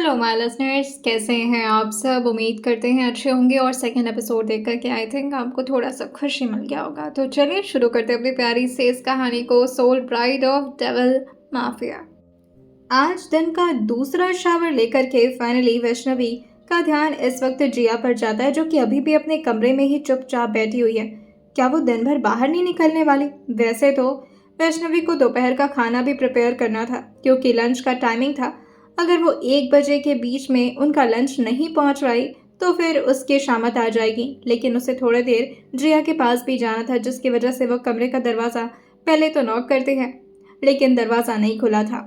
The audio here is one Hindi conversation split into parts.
हेलो माय लिसनर्स, कैसे हैं आप सब। उम्मीद करते हैं अच्छे होंगे और सेकंड एपिसोड देख कर के आई थिंक आपको थोड़ा सा खुशी मिल गया होगा। तो चलिए शुरू करते हैं अपनी प्यारी से इस कहानी को, Soul Bride of Devil Mafia. आज दिन का दूसरा शावर लेकर के फाइनली वैष्णवी का ध्यान इस वक्त जिया पर जाता है, जो कि अभी भी अपने कमरे में ही चुपचाप बैठी हुई है। क्या वो दिन भर बाहर नहीं निकलने वाली? वैसे तो वैष्णवी को दोपहर का खाना भी प्रिपेयर करना था, क्योंकि लंच का टाइमिंग था। अगर वो 1 बजे के बीच में उनका लंच नहीं पहुंच पाई तो फिर उसकी शामत आ जाएगी। लेकिन उसे थोड़ी देर जिया के पास भी जाना था, जिसकी वजह से वो कमरे का दरवाज़ा पहले तो नॉक करते हैं, लेकिन दरवाज़ा नहीं खुला था,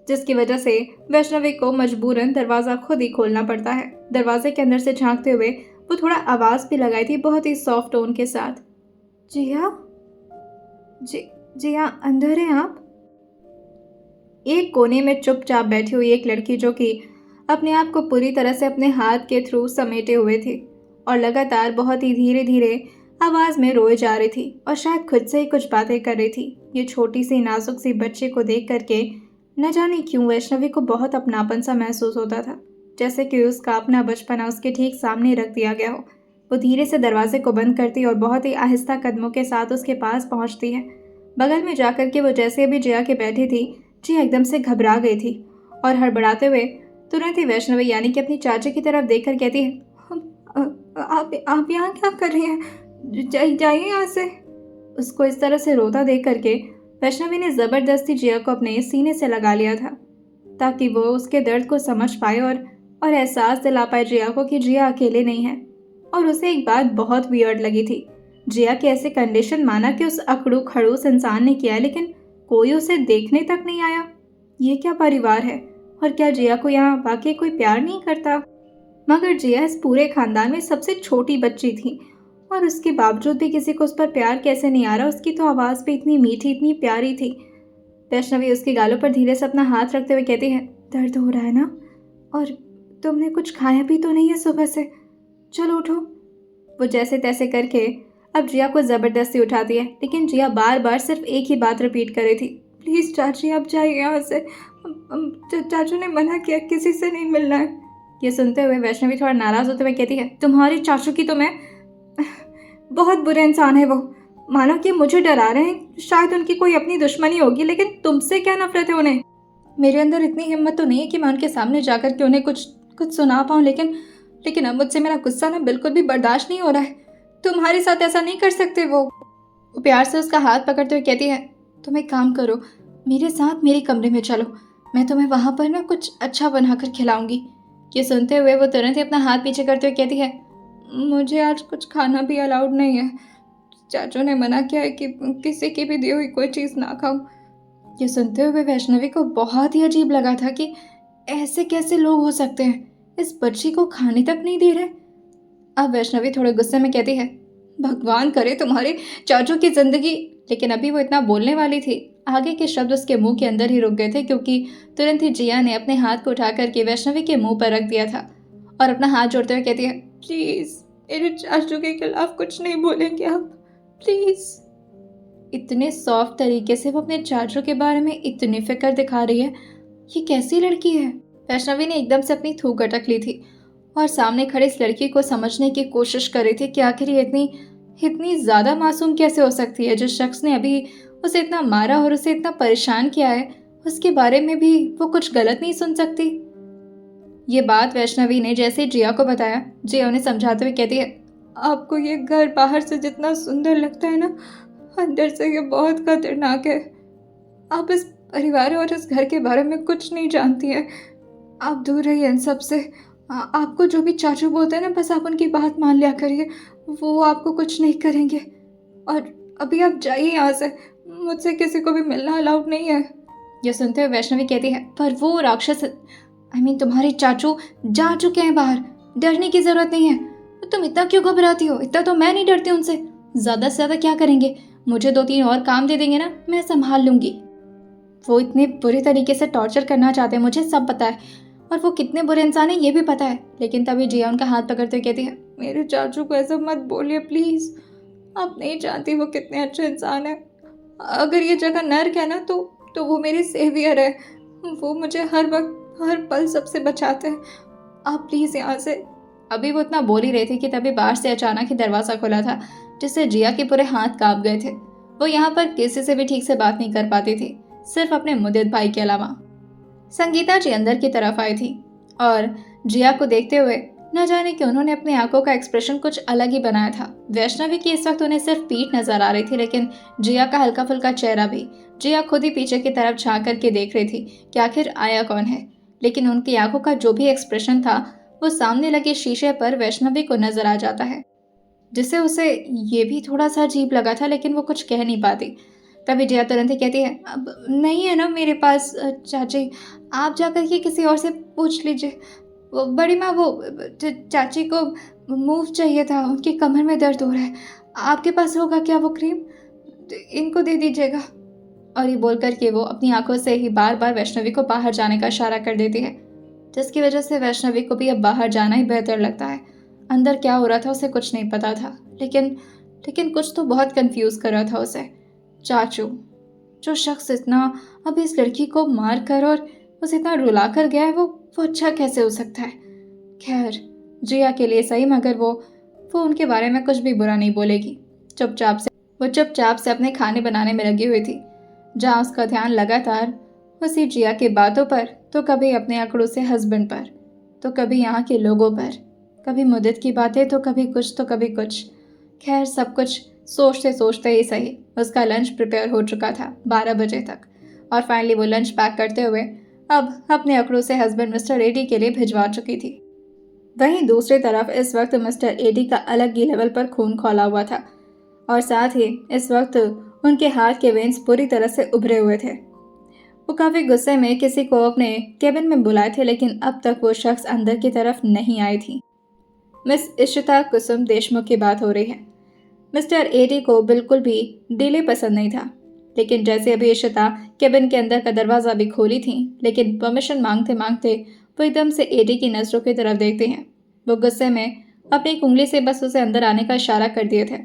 जिसकी वजह से वैष्णवी को मजबूरन दरवाज़ा खुद ही खोलना पड़ता है। दरवाजे के अंदर से झांकते हुए वो थोड़ा आवाज़ भी लगाई थी, बहुत ही सॉफ्ट टोन के साथ। जिया, जिया अंदर हैं आप? एक कोने में चुपचाप बैठी हुई एक लड़की, जो कि अपने आप को पूरी तरह से अपने हाथ के थ्रू समेटे हुए थी और लगातार बहुत ही धीरे धीरे आवाज़ में रोए जा रही थी और शायद खुद से ही कुछ बातें कर रही थी। ये छोटी सी नाजुक सी बच्ची को देख करके न जाने क्यों वैष्णवी को बहुत अपनापन सा महसूस होता था, जैसे कि उसका अपना बचपना उसके ठीक सामने रख दिया गया हो। वो धीरे से दरवाजे को बंद करती और बहुत ही आहिस्ता कदमों के साथ उसके पास पहुंचती है। बगल में जाकर के वो जैसे अभी जिया के बैठी थी, जिया एकदम से घबरा गई थी और हड़बड़ाते हुए तुरंत ही वैष्णवी यानी कि अपनी चाची की तरफ देखकर कहती है, आप यहाँ क्या कर रही हैं? जाइए यहाँ से। उसको इस तरह से रोता देख करके वैष्णवी ने ज़बरदस्ती जिया को अपने सीने से लगा लिया था, ताकि वो उसके दर्द को समझ पाए और एहसास दिला पाए जिया को कि जिया अकेले नहीं है। और उसे एक बात बहुत वियर्ड लगी थी, जिया की ऐसे कंडीशन माना कि उस अकड़ू खड़ूस इंसान ने किया है, लेकिन कोई उसे देखने तक नहीं आया। ये क्या परिवार है? और क्या जिया को यहाँ वाकई कोई प्यार नहीं करता? मगर जिया इस पूरे खानदान में सबसे छोटी बच्ची थी और उसके बावजूद भी किसी को उस पर प्यार कैसे नहीं आ रहा? उसकी तो आवाज़ भी इतनी मीठी, इतनी प्यारी थी। वैष्णवी उसके गालों पर धीरे से अपना हाथ रखते हुए कहती है, दर्द हो रहा है ना? और तुमने कुछ खाया भी तो नहीं है सुबह से? चलो उठो। वो जैसे तैसे करके अब जिया को ज़बरदस्ती उठाती है, लेकिन जिया बार बार सिर्फ एक ही बात रिपीट कर रही थी, प्लीज़ चाची आप जाइए यहाँ से। चाचू ने मना किया, किसी से नहीं मिलना है। ये सुनते हुए वैष्णवी थोड़ा नाराज़ होते हुए कहती है, तुम्हारे चाचू की तो मैं बहुत बुरे इंसान है वो। मानो कि मुझे डरा रहे हैं, शायद उनकी कोई अपनी दुश्मनी होगी, लेकिन तुमसे क्या नफरत है उन्हें? मेरे अंदर इतनी हिम्मत तो नहीं है कि मैं उनके सामने जाकर के उन्हें कुछ सुना पाऊँ, लेकिन अब मुझसे मेरा गुस्सा ना बिल्कुल भी बर्दाश्त नहीं हो रहा है। तुम्हारे साथ ऐसा नहीं कर सकते। वो प्यार से उसका हाथ पकड़ते हुए कहती है, तुम एक काम करो, मेरे साथ मेरे कमरे में चलो, मैं तुम्हें वहाँ पर ना कुछ अच्छा बनाकर खिलाऊंगी। ये सुनते हुए वो तुरंत ही अपना हाथ पीछे करते हुए कहती है, मुझे आज कुछ खाना भी अलाउड नहीं है। चाचू ने मना किया है कि किसी की भी दी हुई कोई चीज़ ना खाऊं। ये सुनते हुए वैष्णवी को बहुत ही अजीब लगा था कि ऐसे कैसे लोग हो सकते हैं, इस बच्ची को खाने तक नहीं दे रहे। अब वैष्णवी थोड़े गुस्से में कहती है, भगवान करे तुम्हारे चाचू की जिंदगी। लेकिन अभी वो इतना बोलने वाली थी, आगे के शब्द उसके मुंह के अंदर ही रुक गए थे, क्योंकि तुरंत ही जिया ने अपने हाथ को उठा करके वैष्णवी के मुंह पर रख दिया था और अपना हाथ जोड़ते हुए कहती है, प्लीज़ मेरे चाचू के खिलाफ कुछ नहीं बोलेंगे आप, प्लीज़। इतने सॉफ्ट तरीके से वो अपने चाचू के बारे में इतनी फिक्र दिखा रही है, ये कैसी लड़की है? वैष्णवी ने एकदम से अपनी थूक अटक ली थी और सामने खड़े इस लड़की को समझने की कोशिश कर रही थी कि आखिर ये इतनी ज़्यादा मासूम कैसे हो सकती है। जिस शख्स ने अभी उसे इतना मारा और उसे इतना परेशान किया है, उसके बारे में भी वो कुछ गलत नहीं सुन सकती। ये बात वैष्णवी ने जैसे जिया को बताया, जिया उन्हें समझाते हुए कहती है, आपको ये घर बाहर से जितना सुंदर लगता है ना, अंदर से ये बहुत खतरनाक है। आप इस परिवार और इस घर के बारे में कुछ नहीं जानती है। आप दूर रहिए इन सब से। आपको जो भी चाचू बोलते हैं ना, बस आप उनकी बात मान लिया करिए, वो आपको कुछ नहीं करेंगे। और अभी आप जाइए यहाँ से, मुझसे किसी को भी मिलना अलाउड नहीं है। यह सुनते हुए वैष्णवी कहती है, पर वो राक्षस तुम्हारे चाचू जा चुके हैं बाहर, डरने की जरूरत नहीं है। तुम इतना क्यों घबराती हो? इतना तो मैं नहीं डरती उनसे। ज़्यादा से ज़्यादा क्या करेंगे, मुझे 2-3 और काम दे देंगे ना, मैं संभाल लूँगी। वो इतने बुरे तरीके से टॉर्चर करना चाहते हैं, मुझे सब पता है, और वो कितने बुरे इंसान हैं ये भी पता है। लेकिन तभी जिया उनका हाथ पकड़ते हुए कहती है, मेरे चाचू को ऐसा मत बोलिए प्लीज़, आप नहीं जानती वो कितने अच्छे इंसान है। अगर ये जगह नर्क है ना, तो वो मेरे सेवियर है। वो मुझे हर वक्त हर पल सबसे बचाते हैं। आप प्लीज़ यहाँ से। अभी वो इतना बोल ही रही थी कि तभी बाहर से अचानक ही दरवाज़ा खुला था, जिससे जिया के पूरे हाथ कांप गए थे। वो यहाँ पर किसी से भी ठीक से बात नहीं कर पाती थी, सिर्फ अपने मुदित भाई के अलावा। संगीता जी अंदर की तरफ आई थी और जिया को देखते हुए न जाने कि उन्होंने अपनी आंखों का एक्सप्रेशन कुछ अलग ही बनाया था। वैष्णवी की इस वक्त उन्हें सिर्फ पीठ नजर आ रही थी, लेकिन जिया का हल्का फुल्का चेहरा भी। जिया खुद ही पीछे की तरफ झांक करके देख रही थी कि आखिर आया कौन है, लेकिन उनकी आंखों का जो भी एक्सप्रेशन था वो सामने लगे शीशे पर वैष्णवी को नजर आ जाता है, जिससे उसे ये भी थोड़ा सा अजीब लगा था, लेकिन वो कुछ कह नहीं पाती। तभी जिया तुरंत ही कहती है, अब नहीं है ना मेरे पास चाची, आप जाकर के किसी और से पूछ लीजिए। वो बड़ी माँ, वो चाची को मूव चाहिए था, उनकी कमर में दर्द हो रहा है। आपके पास होगा क्या वो क्रीम? इनको दे दीजिएगा। और ये बोलकर के वो अपनी आंखों से ही बार बार वैष्णवी को बाहर जाने का इशारा कर देती है, जिसकी वजह से वैष्णवी को भी अब बाहर जाना ही बेहतर लगता है। अंदर क्या हो रहा था उसे कुछ नहीं पता था, लेकिन कुछ तो बहुत कंफ्यूज कर रहा था उसे। चाचू, जो शख्स इतना अब इस लड़की को मार कर और उसे इतना रुला कर गया है, वो अच्छा कैसे हो सकता है? खैर, जिया के लिए सही, मगर वो उनके बारे में कुछ भी बुरा नहीं बोलेगी। चुपचाप से अपने खाने बनाने में लगी हुई थी, जहाँ उसका ध्यान लगातार उसी जिया की बातों पर, तो कभी अपने आंकड़ों से हस्बैंड पर, तो कभी यहाँ के लोगों पर, कभी मुद्दत की बातें, तो कभी कुछ तो कभी कुछ। खैर, सब कुछ सोचते सोचते ही सही उसका लंच प्रिपेयर हो चुका था 12 बजे तक, और फाइनली वो लंच पैक करते हुए अब अपने आंकड़ों से हस्बैंड मिस्टर एडी के लिए भिजवा चुकी थी। वहीं दूसरी तरफ इस वक्त मिस्टर एडी का अलग ही लेवल पर खून खौला हुआ था, और साथ ही इस वक्त उनके हाथ के वेन्स पूरी तरह से उभरे हुए थे। वो काफ़ी गुस्से में किसी को अपने केबिन में बुलाए थे, लेकिन अब तक वो शख्स अंदर की तरफ नहीं आई थी। मिस इशिता कुसुम देशमुख की बात हो रही है। मिस्टर एडी को बिल्कुल भी डिले पसंद नहीं था, लेकिन जैसे अभी इशिता केबिन के अंदर का दरवाज़ा भी खोली थी, लेकिन परमिशन मांगते मांगते वो एकदम से एडी की नज़रों की तरफ देखते हैं। वो गुस्से में अपनी एक उंगली से बस उसे अंदर आने का इशारा कर दिए थे,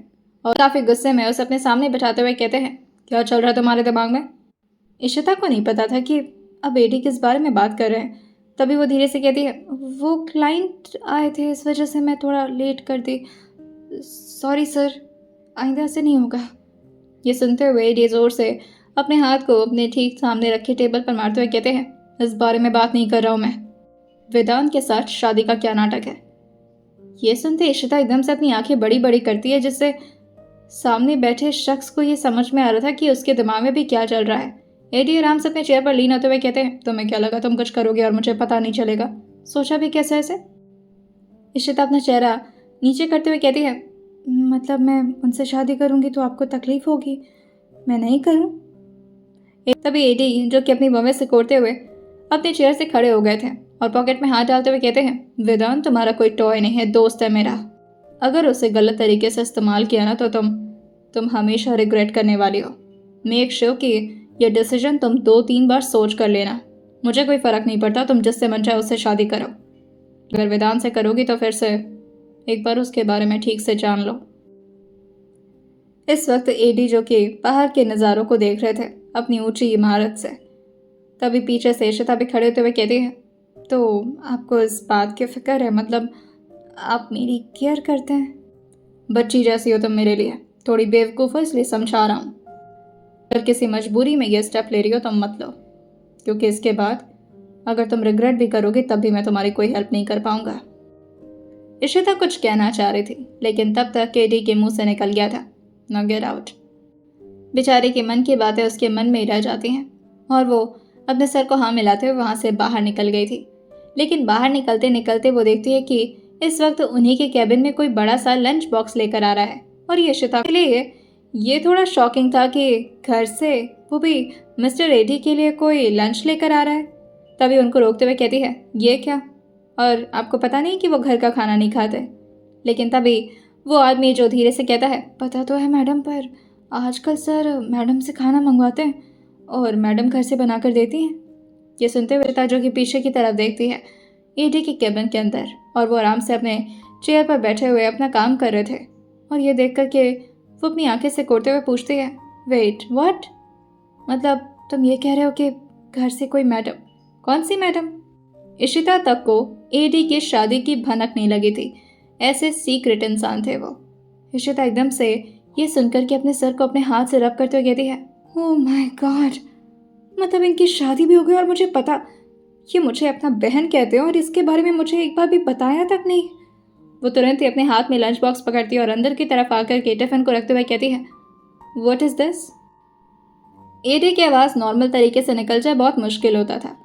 और काफ़ी गुस्से में उसे अपने सामने बैठाते हुए कहते हैं, क्या चल रहा है तुम्हारे दिमाग में? इशिता को नहीं पता था कि अब एडी किस बारे में बात कर रहे हैं। तभी वो धीरे से कहती है, वो क्लाइंट आए थे, इस वजह से मैं थोड़ा लेट कर दी। सॉरी सर, आइंदा से नहीं होगा। ये सुनते हुए एडी जोर से अपने हाथ को अपने ठीक सामने रखे टेबल पर मारते हुए कहते हैं, इस बारे में बात नहीं कर रहा हूँ मैं। वेदांत के साथ शादी का क्या नाटक है? ये सुनते इशिता एकदम से अपनी आंखें बड़ी बड़ी करती है, जिससे सामने बैठे शख्स को ये समझ में आ रहा था कि उसके दिमाग में भी क्या चल रहा है। एडी आराम से अपने चेयर पर लीन होते हुए कहते हैं, तुम्हें क्या लगा तुम कुछ करोगे और मुझे पता नहीं चलेगा? सोचा भी कैसे ऐसे? इशिता अपना चेहरा नीचे करते हुए कहती है, मतलब मैं उनसे शादी करूंगी तो आपको तकलीफ होगी, मैं नहीं करूं। तभी एडी, जो कि अपनी बम्बे से कोड़ते हुए अपने चेयर से खड़े हो गए थे और पॉकेट में हाथ डालते हुए कहते हैं, वेदांत तुम्हारा कोई टॉय नहीं है, दोस्त है मेरा। अगर उसे गलत तरीके से इस्तेमाल किया ना तो तुम हमेशा रिग्रेट करने वाली हो। मेक श्योर कि यह डिसीजन तुम 2-3 बार सोच कर लेना। मुझे कोई फ़र्क नहीं पड़ता, तुम जिससे मन चाहे उससे शादी करो। अगर वेदांत से करोगी तो फिर से एक बार उसके बारे में ठीक से जान लो। इस वक्त एडी, जो कि बाहर के नज़ारों को देख रहे थे अपनी ऊंची इमारत से, तभी पीछे से इशिता भी खड़े होते हुए कहती है, तो आपको इस बात की फिक्र है, मतलब आप मेरी केयर करते हैं? बच्ची जैसी हो तुम मेरे लिए, थोड़ी बेवकूफ़ हो इसलिए समझा रहा हूँ। अगर किसी मजबूरी में ये स्टेप ले रही हो तुम मत लो, क्योंकि इसके बाद अगर तुम रिग्रेट भी करोगे तब भी मैं तुम्हारी कोई हेल्प नहीं कर पाऊंगा। इशिता कुछ कहना चाह रही थी, लेकिन तब तक केडी के मुंह से निकल गया था, नो गेट आउट। बेचारे के मन की बातें उसके मन में ही रह जाती हैं, और वो अपने सर को हाँ मिलाते हुए वहाँ से बाहर निकल गई थी। लेकिन बाहर निकलते निकलते वो देखती है कि इस वक्त उन्हीं के कैबिन में कोई बड़ा सा लंच बॉक्स लेकर आ रहा है, और ये इशिता के लिए ये थोड़ा शॉकिंग था कि घर से, वो भी मिस्टर एडी के लिए, कोई लंच लेकर आ रहा है। तभी उनको रोकते हुए कहती है, ये क्या, और आपको पता नहीं कि वो घर का खाना नहीं खाते? लेकिन तभी वो आदमी, जो धीरे से कहता है, पता तो है मैडम, पर आजकल सर मैडम से खाना मंगवाते हैं और मैडम घर से बना कर देती हैं। ये सुनते हुए रिता, जो कि पीछे की तरफ देखती है एडी के केबिन के अंदर, और वो आराम से अपने चेयर पर बैठे हुए अपना काम कर रहे थे, और ये देख कर के वो अपनी आंखें से कोड़ते हुए पूछती है, वेट व्हाट? मतलब तुम ये कह रहे हो कि घर से कोई मैडम? कौन सी मैडम? इशिता तक को एडी की शादी की भनक नहीं लगी थी। ऐसे सीक्रेट इंसान थे वो। इशिता एकदम से ये सुनकर के अपने सर को अपने हाथ से रब करते हुए कहती है, ओह माय गॉड, मतलब इनकी शादी भी हो गई और मुझे पता। ये मुझे अपना बहन कहते हैं और इसके बारे में मुझे एक बार भी बताया तक नहीं। वो तुरंत ही अपने हाथ में लंच बॉक्स पकड़ती है और अंदर की तरफ आकर के टिफिन को रखते हुए कहती है, व्हाट इज दिस। एडी की आवाज़ नॉर्मल तरीके से निकल जाए बहुत मुश्किल होता था,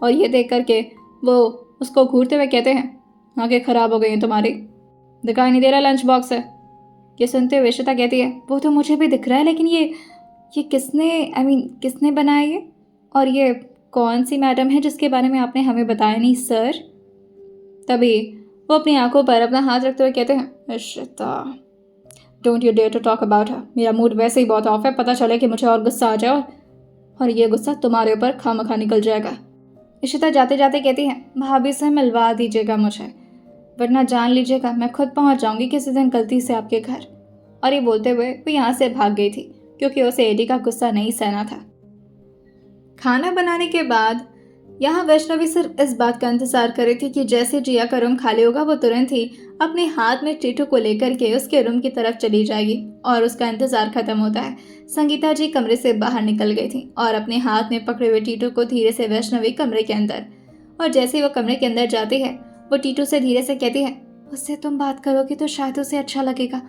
और ये देख करके वो उसको घूरते हुए कहते हैं, आंखें खराब हो गई हैं तुम्हारी, दिखाई नहीं दे रहा लंच बॉक्स है। ये सुनते हुए इशिता कहती है, वो तो मुझे भी दिख रहा है, लेकिन ये किसने किसने बनाया ये, और ये कौन सी मैडम है जिसके बारे में आपने हमें बताया नहीं सर। तभी वो अपनी आंखों पर अपना हाथ रखते हुए कहते हैं, Ishita don't you dare to talk about her. मेरा मूड वैसे ही बहुत ऑफ है, पता चले कि मुझे और गुस्सा आ जाए और ये गुस्सा तुम्हारे ऊपर खामखा निकल जाएगा। इशिता जाते जाते कहती है, भाभी से मिलवा दीजिएगा मुझे, वरना जान लीजिएगा मैं खुद पहुंच जाऊंगी किसी दिन गलती से आपके घर। और ये बोलते हुए वो यहाँ से भाग गई थी, क्योंकि उसे एडी का गुस्सा नहीं सहना था। खाना बनाने के बाद यहाँ वैष्णवी सिर्फ इस बात का इंतजार कर रही थी कि जैसे जिया का रूम खाली होगा वो तुरंत ही अपने हाथ में टीटू को लेकर के उसके रूम की तरफ चली जाएगी। और उसका इंतजार खत्म होता है। संगीता जी कमरे से बाहर निकल गई थी और अपने हाथ में पकड़े हुए टीटू को धीरे से वैष्णवी कमरे के अंदर, और जैसे ही वो कमरे के अंदर जाती है वो टीटू से धीरे से कहती है, उससे तुम बात करोगी तो शायद उसे अच्छा लगेगा,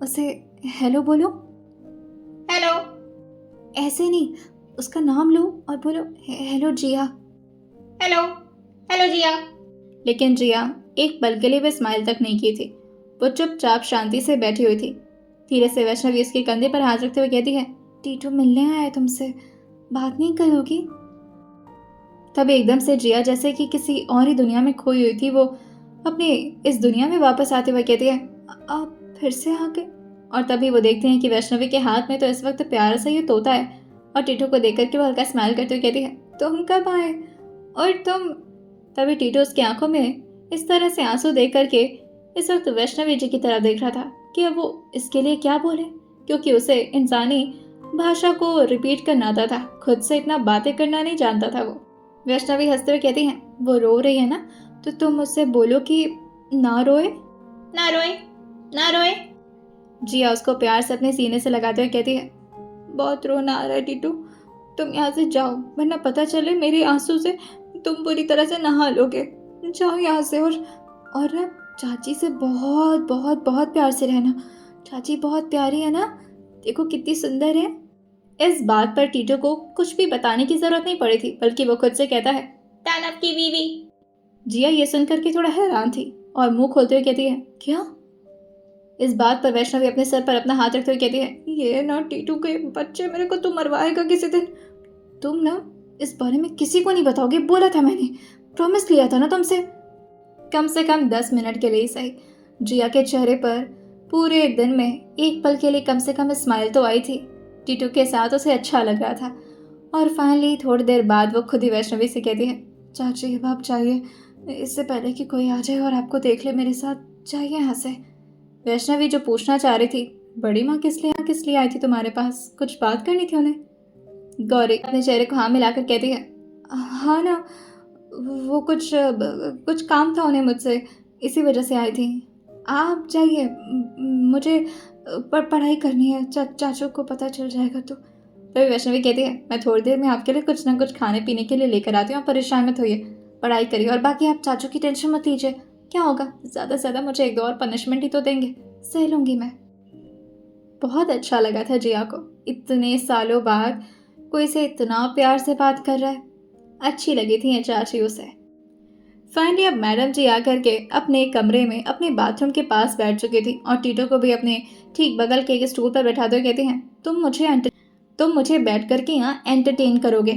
उसे हेलो बोलो। हेलो। ऐसे नहीं, उसका नाम लो और बोलो, हेलो जिया। हेलो, हेलो जिया। लेकिन जिया एक पल के लिए भी स्माइल तक नहीं की थी। वो चुपचाप शांति से बैठी हुई थी। धीरे से वैष्णवी उसके कंधे पर हाथ रखते हुए कहती है, टीटू मिलने आया है तुमसे, बात नहीं करोगी। तब एकदम से जिया जैसे कि किसी और ही दुनिया में खोई हुई थी, वो अपने इस दुनिया में वापस आते हुए कहती है, आप फिर से आ गए। और तभी वो देखते हैं कि वैष्णवी के हाथ में तो इस वक्त प्यारा सा ये तोता है, और टीटू को देख करके वो हल्का स्माइल करते हुए कहती है, तुम कब आए और तुम। तभी टीटू उसकी आंखों में इस तरह से आंसू देख करके इस वक्त वैष्णवी जी की तरफ देख रहा था कि अब वो इसके लिए क्या बोले, क्योंकि उसे इंसानी भाषा को रिपीट करना आता था, खुद से इतना बातें करना नहीं जानता था वो। वैष्णवी हंसते हुए कहती है, वो रो रही है ना, तो तुम उससे बोलो कि ना रोए, ना रोए, ना रोए। जिया उसको प्यार से अपने सीने से लगाते हुए कहती है, बहुत रोना आ रहा है टीटू, तुम यहाँ से जाओ, वरना पता चले मेरे आंसू से तुम बुरी तरह से नहा लोगे। जाओ यहाँ से, और ना चाची से बहुत बहुत बहुत प्यार से रहना, चाची बहुत प्यारी है ना, देखो कितनी सुंदर है। इस बात पर टीटू को कुछ भी बताने की जरूरत नहीं पड़ी थी, बल्कि वो खुद से कहता है, दानव की बीवी। जिया ये सुनकर के थोड़ा हैरान थी और मुंह खोलते हुए कहती है, क्या। इस बात पर वैष्णवी अपने सर पर अपना हाथ रखते हुए कहती है, ये ना टीटू के बच्चे, मेरे को तुम मरवाएगा किसी दिन। तुम ना इस बारे में किसी को नहीं बताओगे, बोला था मैंने, प्रॉमिस लिया था ना तुमसे। कम से कम 10 मिनट के लिए सही, जिया के चेहरे पर पूरे दिन में एक पल के लिए कम से कम स्माइल तो आई थी। टीटू के साथ उसे अच्छा लग रहा था। और फाइनली थोड़ी देर बाद वो खुद ही वैष्णवी से कहती है, चाची अब आप चाहिए, इससे पहले कि कोई आ जाए और आपको देख ले मेरे साथ, चाहिए यहाँ से। वैष्णवी जो पूछना चाह रही थी, बड़ी माँ किस लिए आई थी तुम्हारे पास, कुछ बात करनी थी उन्हें। गौरी अपने चेहरे को हाँ मिलाकर कहती है, हाँ ना, वो कुछ काम था उन्हें मुझसे, इसी वजह से आई थी। आप जाइए, मुझे पढ़ाई करनी है, चाचू को पता चल जाएगा तो। तभी वैष्णवी कहती है, मैं थोड़ी देर में आपके लिए कुछ ना कुछ खाने पीने के लिए लेकर आती हूँ, आप परेशान मत होइए, पढ़ाई करिए, और बाकी आप चाचू की टेंशन मत लीजिए, क्या होगा, ज़्यादा से ज़्यादा मुझे 1-2 और पनिशमेंट ही तो देंगे, सह लूँगी मैं। बहुत अच्छा लगा था जिया को, इतने सालों बाद कोई से इतना प्यार से बात कर रहा है, अच्छी लगी थी ये चाची उसे। फाइनली अब मैडम जी आकर के अपने कमरे में अपने बाथरूम के पास बैठ चुकी थी और टीटू को भी अपने ठीक बगल के एक स्टूल पर बैठा दो, कहती हैं, तुम मुझे बैठ करके यहाँ एंटरटेन करोगे,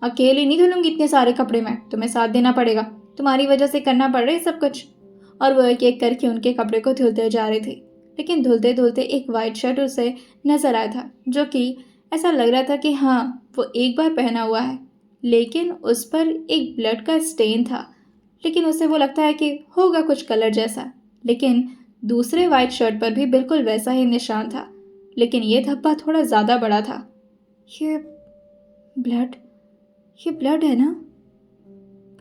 अकेली नहीं धुलूंगी इतने सारे कपड़े में, तुम्हें साथ देना पड़ेगा, तुम्हारी वजह से करना पड़ रहा है सब कुछ। और वो एक एक करके उनके कपड़े को धुलते जा रही थी, लेकिन धुलते धुलते एक वाइट शर्ट उसे नजर आया था, जो कि ऐसा लग रहा था कि हाँ वो एक बार पहना हुआ है, लेकिन उस पर एक ब्लड का स्टेन था, लेकिन उसे वो लगता है कि होगा कुछ कलर जैसा। लेकिन दूसरे वाइट शर्ट पर भी बिल्कुल वैसा ही निशान था, लेकिन ये धब्बा थोड़ा ज़्यादा बड़ा था। ये ब्लड है ना,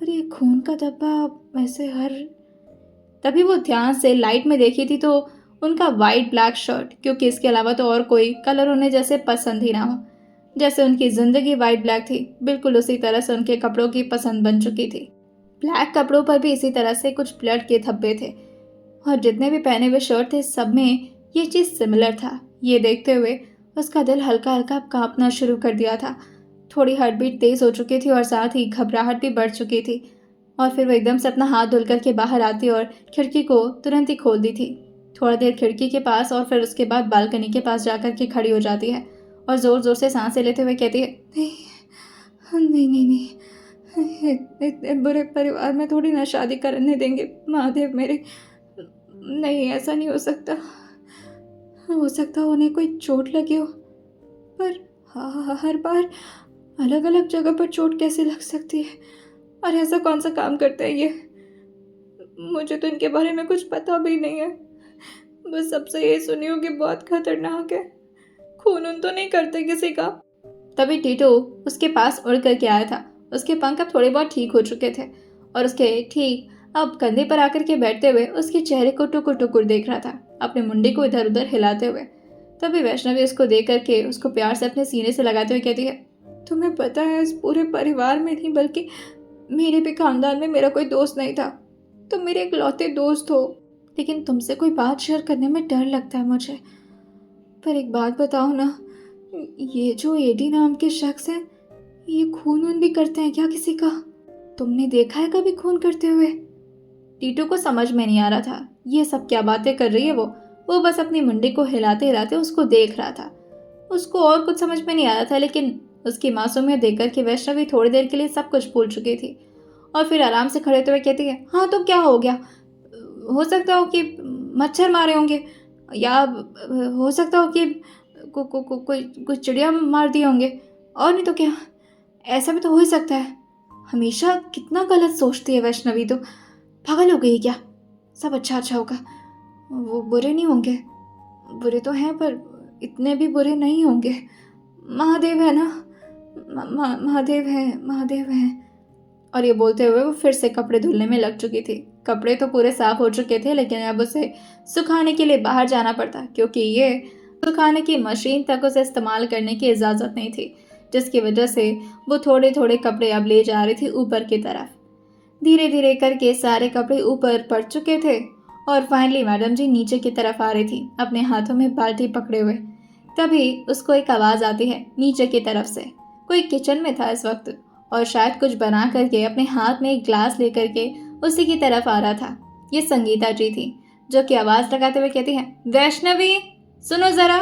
पर ये खून का धब्बा वैसे हर। तभी वो ध्यान से लाइट में देखी थी तो उनका वाइट ब्लैक शर्ट, क्योंकि इसके अलावा तो और कोई कलर उन्हें जैसे पसंद ही ना हो। जैसे उनकी जिंदगी वाइट ब्लैक थी, बिल्कुल उसी तरह से उनके कपड़ों की पसंद बन चुकी थी। ब्लैक कपड़ों पर भी इसी तरह से कुछ ब्लड के धब्बे थे, और जितने भी पहने हुए शर्ट थे सब में ये चीज़ सिमिलर था। ये देखते हुए उसका दिल हल्का हल्का कांपना शुरू कर दिया था। थोड़ी हार्ट बीट तेज हो चुकी थी और साथ ही घबराहट भी बढ़ चुकी थी। और फिर वो एकदम से अपना हाथ धुल करके बाहर आती और खिड़की को तुरंत ही खोल दी थी। थोड़ा देर खिड़की के पास और फिर उसके बाद बालकनी के पास जाकर के खड़ी हो जाती है और ज़ोर ज़ोर से सांसें लेते हुए कहती है, नहीं नहीं नहीं नहीं, इतने बुरे परिवार में थोड़ी ना शादी करने देंगे महादेव मेरे। नहीं, ऐसा नहीं हो सकता उन्हें कोई चोट लगी हो। पर हर बार अलग अलग जगह पर चोट कैसे लग सकती है, और ऐसा कौन सा काम करते हैं ये। मुझे तो इनके बारे में कुछ पता भी नहीं है, बस सबसे ये सुनी हूँ कि बहुत खतरनाक है, खून उन तो नहीं करते किसी का। तभी टीटू उसके पास उड़ करके आया था। उसके पंख अब थोड़े बहुत ठीक हो चुके थे और उसके ठीक अब कंधे पर आकर के बैठते हुए उसके चेहरे को टुकुर टुकुर देख रहा था, अपने मुंडी को इधर उधर हिलाते हुए। तभी वैष्णवी उसको देख करके उसको प्यार से अपने सीने से लगाते हुए कहती है, तुम्हें पता है इस पूरे परिवार में नहीं बल्कि मेरे भी खानदान में मेरा कोई दोस्त नहीं था, तुम मेरे इकलौते दोस्त हो, लेकिन तुमसे कोई बात शेयर करने में डर लगता है मुझे। पर एक बात बताओ ना, ये जो एडी नाम के शख्स हैं, ये खून वून भी करते हैं क्या किसी का? तुमने देखा है कभी खून करते हुए? टीटू को समझ में नहीं आ रहा था ये सब क्या बातें कर रही है वो बस अपनी मुंडी को हिलाते हिलाते उसको देख रहा था। उसको और कुछ समझ में नहीं आ रहा था, लेकिन उसकी मासूमियत देखकर कि वैष्णवी थोड़ी देर के लिए सब कुछ भूल चुकी थी और फिर आराम से खड़े होते हुए कहती है, हाँ तो क्या हो गया? हो सकता हो कि मच्छर मारे होंगे, या हो सकता हो कि कोई चिड़िया मार दिए होंगे, और नहीं तो क्या, ऐसा भी तो हो ही सकता है। हमेशा कितना गलत सोचती है वैष्णवी, तो पागल हो गई क्या? सब अच्छा अच्छा होगा, वो बुरे नहीं होंगे, बुरे तो हैं पर इतने भी बुरे नहीं होंगे। महादेव है ना, महादेव है। और ये बोलते हुए वो फिर से कपड़े धुलने में लग चुकी थी। कपड़े तो पूरे साफ हो चुके थे, लेकिन अब उसे सुखाने के लिए बाहर जाना पड़ता, क्योंकि ये सुखाने की मशीन तक उसे इस्तेमाल करने की इजाज़त नहीं थी, जिसकी वजह से वो थोड़े थोड़े कपड़े अब ले जा रही थी ऊपर की तरफ। धीरे धीरे करके सारे कपड़े ऊपर पड़ चुके थे और फाइनली मैडम जी नीचे की तरफ आ रही थी अपने हाथों में बाल्टी पकड़े हुए। तभी उसको एक आवाज़ आती है नीचे की तरफ से। कोई किचन में था इस वक्त और शायद कुछ बना करके अपने हाथ में एक ग्लास लेकर के उसी की तरफ आ रहा था। ये संगीता जी थी, जो कि आवाज़ लगाते हुए कहती है, वैष्णवी सुनो ज़रा।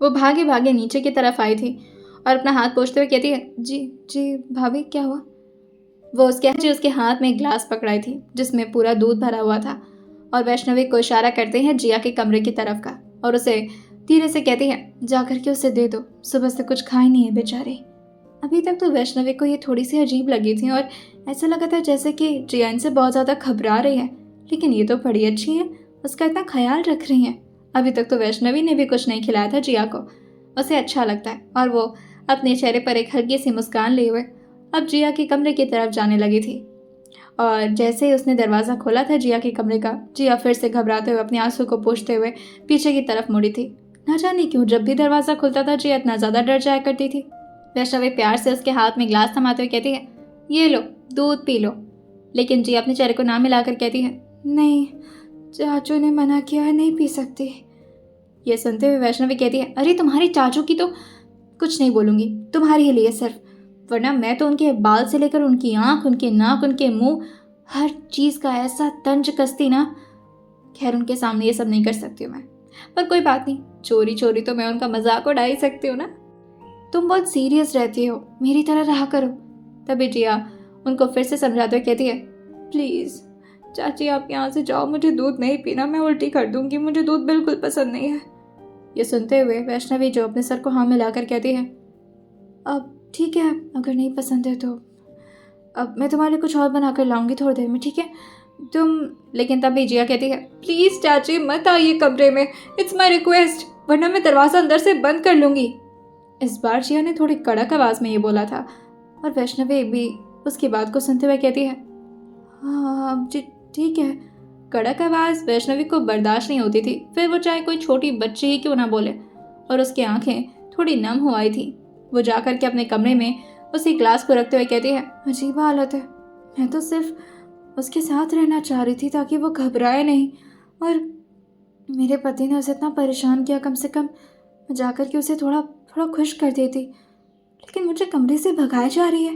वो भागे भागे नीचे की तरफ आई थी और अपना हाथ पोंछते हुए कहती है, जी जी भाभी क्या हुआ? वो उसके हाथ में एक ग्लास पकड़ाई थी जिसमें पूरा दूध भरा हुआ था और वैष्णवी को इशारा करते हैं जिया के कमरे की तरफ का और उसे धीरे से कहती है, जाकर के उसे दे दो, सुबह से कुछ खाई नहीं है बेचारे। अभी तक तो वैष्णवी को ये थोड़ी सी अजीब लगी थी और ऐसा लगा था जैसे कि जिया इनसे बहुत ज़्यादा घबरा रही है, लेकिन ये तो बड़ी अच्छी है, उसका इतना ख्याल रख रही हैं। अभी तक तो वैष्णवी ने भी कुछ नहीं खिलाया था जिया को, उसे अच्छा लगता है और वो अपने चेहरे पर एक हल्की सी मुस्कान लिए हुए अब जिया के कमरे की तरफ जाने लगी थी। और जैसे ही उसने दरवाज़ा खोला था जिया के कमरे का, जिया फिर से घबराते हुए अपने आंसू को पोंछते हुए पीछे की तरफ मुड़ी थी। न जाने क्यों जब भी दरवाज़ा खुलता था जिया इतना ज़्यादा डर जाया करती थी। वैष्णवी प्यार से उसके हाथ में ग्लास थमाते हुए कहती है, ये लो दूध पी लो। लेकिन जिया अपने चेहरे को ना मिलाकर कहती है, नहीं चाचू ने मना किया है, नहीं पी सकती। ये सुनते हुए वैष्णवी कहती है, अरे तुम्हारी चाचू की तो कुछ नहीं बोलूँगी, तुम्हारे ही लिए सिर्फ, वरना मैं तो उनके बाल से लेकर उनकी आँख, उनके नाक, उनके मुंह, हर चीज़ का ऐसा तंज कसती ना। खैर उनके सामने ये सब नहीं कर सकती हूँ मैं, पर कोई बात नहीं, चोरी चोरी तो मैं उनका मजाक उड़ा ही सकती हूँ ना। तुम बहुत सीरियस रहती हो, मेरी तरह रहा करो। तभी जिया उनको फिर से समझाते हुए कहती है, प्लीज़ चाची आप यहाँ से जाओ, मुझे दूध नहीं पीना, मैं उल्टी कर दूंगी, मुझे दूध बिल्कुल पसंद नहीं है। ये सुनते हुए वैष्णवी जो अपने सर को हाँ मिलाकर कहती है, अब ठीक है, अगर नहीं पसंद है तो अब मैं तुम्हारे लिए कुछ और बना कर लाऊंगी थोड़ी देर में, ठीक है तुम। लेकिन तभी जिया कहती है, प्लीज़ चाची मत आइए कमरे में, इट्स माई रिक्वेस्ट, वरना मैं दरवाज़ा अंदर से बंद कर लूँगी। इस बार जिया ने थोड़ी कड़क आवाज़ में ये बोला था और वैष्णवी भी उसकी बात को सुनते हुए कहती है, हाँ जी ठीक है। कड़क आवाज़ वैष्णवी को बर्दाश्त नहीं होती थी, फिर वो चाहे कोई छोटी बच्ची ही क्यों ना बोले, और उसकी आंखें थोड़ी नम हो आई थी। वो जाकर के अपने कमरे में उसी ग्लास को रखते हुए कहती है, अजीब हालत है, मैं तो सिर्फ उसके साथ रहना चाह रही थी ताकि वो घबराए नहीं, और मेरे पति ने उसे इतना परेशान किया, कम से कम जाकर के उसे थोड़ा थोड़ा खुश कर देती, लेकिन मुझे कमरे से भगाई जा रही है।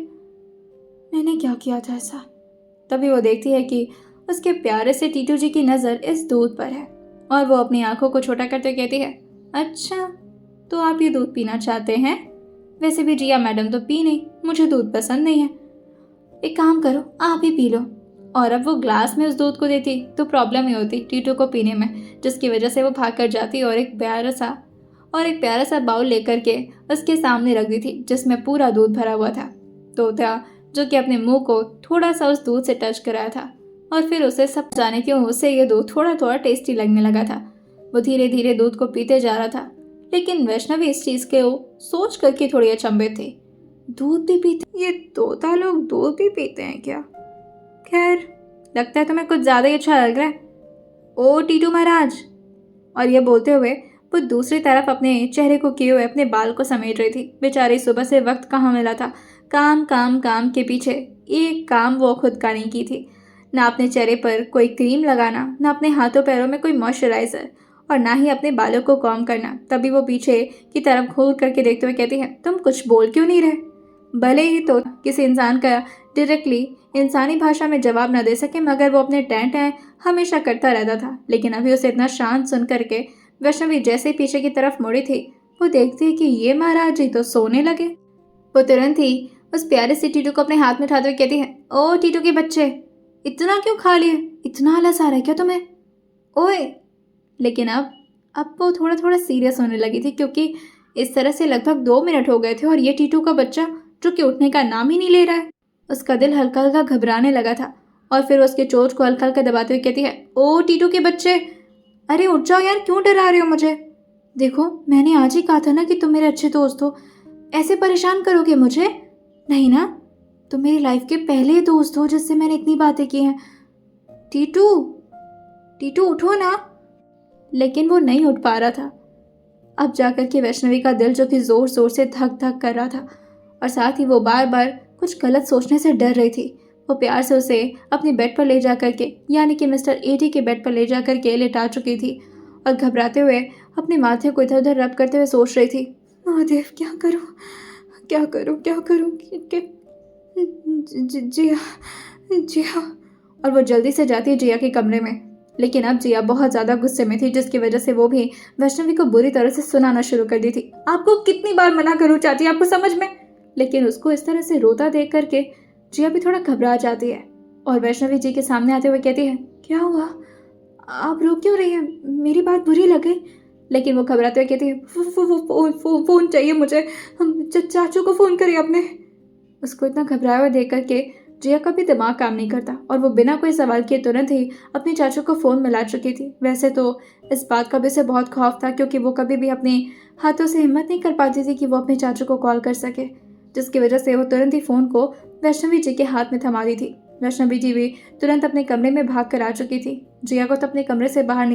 मैंने क्या किया था ऐसा? तभी वो देखती है कि उसके प्यारे से टीटू जी की नज़र इस दूध पर है, और वो अपनी आंखों को छोटा करते कहती है, अच्छा तो आप ये दूध पीना चाहते हैं? वैसे भी जिया मैडम तो पी नहीं, मुझे दूध पसंद नहीं है। एक काम करो, आप ही पी लो। और अब वो ग्लास में उस दूध को देती तो प्रॉब्लम ही होती टीटू को पीने में, जिसकी वजह से वो भाग कर जाती और एक प्यारा सा बाउल लेकर के उसके सामने रख दी थी, जिसमें पूरा दूध भरा हुआ था। तोता जो कि अपने मुंह को थोड़ा सा उस दूध से टच कराया था, और फिर उसे सब जाने क्यों उसे ये दूध थोड़ा थोड़ा टेस्टी लगने लगा था। वो धीरे धीरे दूध को पीते जा रहा था, लेकिन वैष्णवी इस चीज़ को सोच करके थोड़ी अचंभित थी। दूध भी पीते, ये तोता लोग दूध भी पीते हैं क्या? खैर, लगता है तुम्हें कुछ ज़्यादा ही अच्छा लग रहा है, ओ टीटू महाराज। और ये बोलते हुए वो दूसरी तरफ अपने चेहरे को किए हुए अपने बाल को समेट रही थी। बेचारी सुबह से वक्त कहाँ मिला था, काम काम काम के पीछे एक काम वो खुद का नहीं की थी। ना अपने चेहरे पर कोई क्रीम लगाना, ना अपने हाथों पैरों में कोई मॉइस्चराइज़र, और ना ही अपने बालों को कॉम्ब करना। तभी वो पीछे की तरफ घूर करके देखते हुए कहती है, तुम कुछ बोल क्यों नहीं रहे? भले ही तो किसी इंसान का डायरेक्टली इंसानी भाषा में जवाब न दे सके, मगर वो अपने टैं हमेशा करता रहता था। लेकिन अभी उसे इतना शांत सुन करके वैष्णवी जैसे ही पीछे की तरफ मुड़ी थी, वो देखती है कि ये महाराज जी तो सोने लगे। वो तुरंत ही उस प्यारे से टीटू को अपने हाथ में उठाते हुए कहती है, ओ टीटू के बच्चे, इतना क्यों खा लिए? इतना आलस आ रहा है क्या तुम्हें? ओए। लेकिन अब वो थोड़ा थोड़ा सीरियस होने लगी थी, क्योंकि इस तरह से लगभग 2 मिनट हो गए थे और ये टीटू का बच्चा जो कि उठने का नाम ही नहीं ले रहा है। उसका दिल हल्का हल्का घबराने लगा था, और फिर उसके चोट को हल्का हल्का दबाते हुए कहती है, ओ टीटू के बच्चे, अरे उठ जाओ यार, क्यों डरा रहे हो मुझे? देखो, मैंने आज ही कहा था ना कि तुम मेरे अच्छे दोस्त हो, ऐसे परेशान करोगे मुझे? नहीं ना, तुम मेरी लाइफ के पहले दोस्त हो जिससे मैंने इतनी बातें की हैं। टीटू, टीटू उठो ना। लेकिन वो नहीं उठ पा रहा था। अब जाकर के वैष्णवी का दिल जो कि ज़ोर ज़ोर से धक धक कर रहा था, और साथ ही वो बार बार कुछ गलत सोचने से डर रही थी। वो प्यार से उसे अपने बेड पर ले जा करके, यानी कि मिस्टर एटी के बेड पर ले जा करके लेटा चुकी थी, और घबराते हुए अपने माथे को इधर उधर रब करते हुए सोच रही थी, महादेव क्या करूं, क्या करूं, क्या करूं? जिया, जिया। और वो जल्दी से जाती है जिया के कमरे में। लेकिन अब जिया बहुत ज़्यादा गुस्से में थी, जिसकी वजह से वो भी वैष्णवी को बुरी तरह से सुनाना शुरू कर दी थी। आपको कितनी बार मना करूं चाची, आपको समझ में? लेकिन उसको इस तरह से रोता देख करके जिया भी थोड़ा घबरा जाती है, और वैष्णवी जी के सामने आते हुए कहती है, क्या हुआ? आप रो क्यों रही हैं? मेरी बात बुरी लग गई? लेकिन वो घबराते हुए कहती है, फ़ोन चाहिए मुझे, हम चाचू को फ़ोन करिए अपने। उसको इतना घबराया हुआ देख करके जिया का भी दिमाग काम नहीं करता, और वो बिना कोई सवाल किए तुरंत ही अपने चाचू को फ़ोन मिला चुकी थी। वैसे तो इस बात का भी उसे बहुत खौफ था, क्योंकि वो कभी भी अपने हाथों से हिम्मत नहीं कर पाती थी कि वो अपने चाचू को कॉल कर सके, जिसकी वजह से वो तुरंत ही फ़ोन को वैष्णवी जी के हाथ में थमा दी थी। वैष्णवी जी भी तुरंत अपने कमरे में भाग कर आ चुकी थी। जिया को तो अपने कमरे से बाहर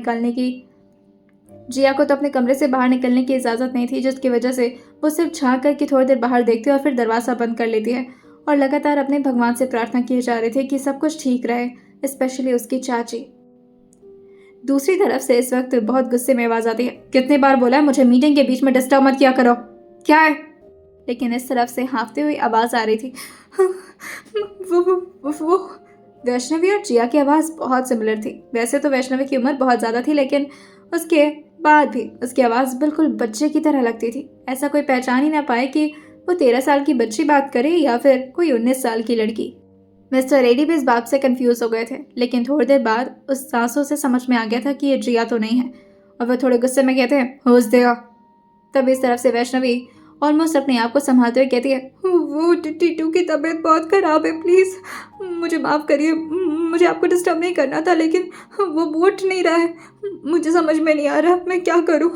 निकलने की इजाज़त नहीं थी, जिसकी वजह से वो सिर्फ झाँक करके थोड़ी देर बाहर देखती है और फिर दरवाज़ा बंद कर लेती है, और लगातार अपने भगवान से प्रार्थना किए जा रहे थे कि सब कुछ ठीक रहे, स्पेशली उसकी चाची। दूसरी तरफ से इस वक्त बहुत गुस्से में आवाज़ आती है, कितने बार बोला है मुझे मीटिंग के बीच में डिस्टर्ब मत किया करो, क्या है? लेकिन इस तरफ से हाँफते हुई आवाज़ आ रही थी, वो वैष्णवी और जिया की आवाज़ बहुत सिमिलर थी। वैसे तो वैष्णवी की उम्र बहुत ज़्यादा थी, लेकिन उसके बाद भी उसकी आवाज़ बिल्कुल बच्चे की तरह लगती थी। ऐसा कोई पहचान ही ना पाए कि वो 13 साल की बच्ची बात करे या फिर कोई 19 साल की लड़की। मिस्टर एडी भी इस बात से कंफ्यूज हो गए थे, लेकिन थोड़ी देर बाद उस सांसों से समझ में आ गया था कि ये जिया तो नहीं है, और वह थोड़े गुस्से में कहते हैं, होश देगा। तब इस तरफ से वैष्णवी ऑलमोस्ट अपने आप को संभालते हुए कहती है, वो टीटू की तबीयत बहुत ख़राब है, प्लीज़ मुझे माफ़ करिए, मुझे आपको डिस्टर्ब नहीं करना था, लेकिन वो उठ नहीं रहा है, मुझे समझ में नहीं आ रहा मैं क्या करूं।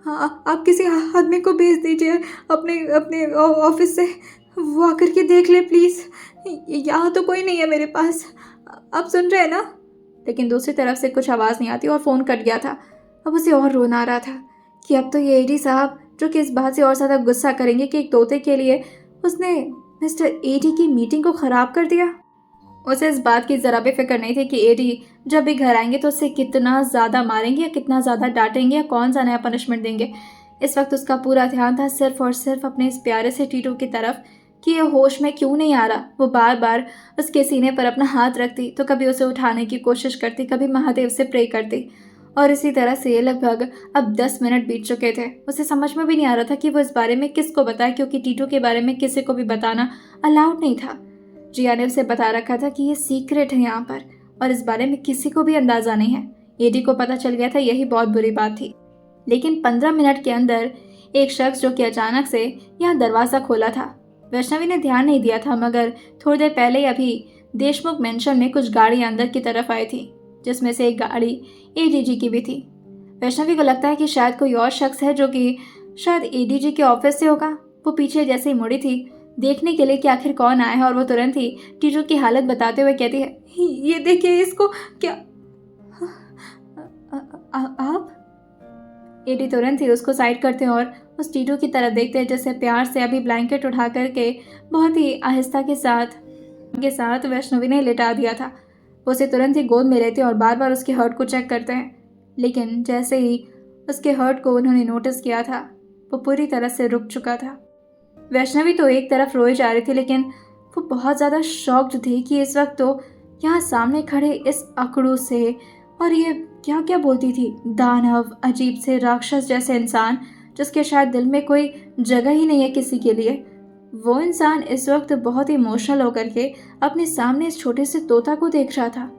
हाँ, आप किसी आदमी को भेज दीजिए अपने ऑफिस से, वो आकर के देख ले प्लीज़, यहाँ तो कोई नहीं है मेरे पास। आप सुन रहे हैं ना? लेकिन दूसरी तरफ से कुछ आवाज़ नहीं आती और फ़ोन कट गया था। अब उसे और रोना आ रहा था कि अब तो ये एडी साहब जो कि इस बात से और ज़्यादा गुस्सा करेंगे कि एक तोते के लिए उसने मिस्टर एडी की मीटिंग को ख़राब कर दिया। उसे इस बात की ज़रा भी फिक्र नहीं थी कि एडी जब भी घर आएंगे तो उसे कितना ज़्यादा मारेंगे या कितना ज़्यादा डांटेंगे या कौन सा नया पनिशमेंट देंगे। इस वक्त उसका पूरा ध्यान था सिर्फ और सिर्फ अपने इस प्यारे से टीटू की तरफ कि ये होश में क्यों नहीं आ रहा। वो बार बार उसके सीने पर अपना हाथ रखती तो कभी उसे उठाने की कोशिश करती, कभी महादेव से प्रे करती। और इसी तरह से लगभग अब 10 मिनट बीत चुके थे। उसे समझ में भी नहीं आ रहा था कि वो इस बारे में किसको बताए, क्योंकि टीटू के बारे में किसी को भी बताना अलाउड नहीं था। जिया ने उसे बता रखा था कि ये सीक्रेट है यहाँ पर और इस बारे में किसी को भी अंदाज़ा नहीं है। एडी को पता चल गया था, यही बहुत बुरी बात थी। लेकिन 15 मिनट के अंदर एक शख्स जो कि अचानक से यहाँ दरवाज़ा खोला था। वैष्णवी ने ध्यान नहीं दिया था, मगर थोड़ी देर पहले अभी देशमुख मेंशन में कुछ गाड़ियाँ अंदर की तरफ आई थी, जिसमें से एक गाड़ी एडीजी की भी थी। वैष्णवी को लगता है कि शायद कोई और शख्स है जो कि शायद एडीजी के ऑफिस से होगा। वो पीछे जैसे ही मुड़ी थी देखने के लिए कि आखिर कौन आया है और वो तुरंत ही टीटू की हालत बताते हुए कहती है, ये देखिए इसको। क्या आप? एडी तुरंत ही उसको साइड करते हैं और उस टीटू की तरफ देखते हैं जिसे प्यार से अभी ब्लैंकेट उठा करके बहुत ही आहिस्ता के साथ वैष्णवी ने लिटा दिया था। वो उसे तुरंत ही गोद में लेते हैं और बार बार उसके हर्ट को चेक करते हैं। लेकिन जैसे ही उसके हर्ट को उन्होंने नोटिस किया था वो पूरी तरह से रुक चुका था। वैष्णवी तो एक तरफ रोए जा रही थी, लेकिन वो बहुत ज़्यादा शॉक्ड थी कि इस वक्त तो यहाँ सामने खड़े इस अकड़ू से और ये क्या क्या बोलती थी, दानव, अजीब से राक्षस जैसे इंसान जिसके शायद दिल में कोई जगह ही नहीं है किसी के लिए। वो इंसान इस वक्त बहुत ही इमोशनल होकर के अपने सामने इस छोटे से तोता को देख रहा था।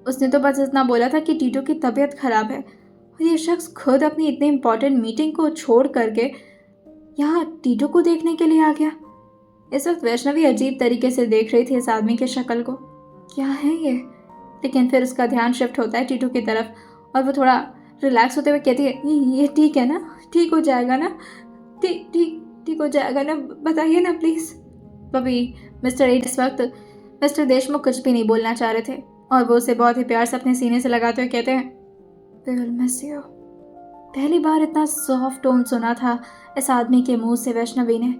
उसने तो बस इतना बोला था कि टीटू की तबीयत खराब है और ये शख्स खुद अपनी इतनी इंपॉर्टेंट मीटिंग को छोड़ करके यहाँ टीटू को देखने के लिए आ गया। इस वक्त वैष्णवी अजीब तरीके से देख रही थी इस आदमी की शक्ल को, क्या है ये। लेकिन फिर उसका ध्यान शिफ्ट होता है टीटू की तरफ और वो थोड़ा रिलैक्स होते हुए कहती है, ये ठीक है ना, ठीक हो जाएगा ना, ठीक हो जाएगा ना, बताइए ना प्लीज़। अभी मिस्टर एड इस वक्त मिस्टर देशमुख कुछ भी नहीं बोलना चाह रहे थे और वो उसे बहुत ही प्यार से अपने सीने से लगाते हुए कहते हैं, वी विल मिस यू। पहली बार इतना सॉफ्ट टोन सुना था इस आदमी के मुंह से वैष्णवी ने,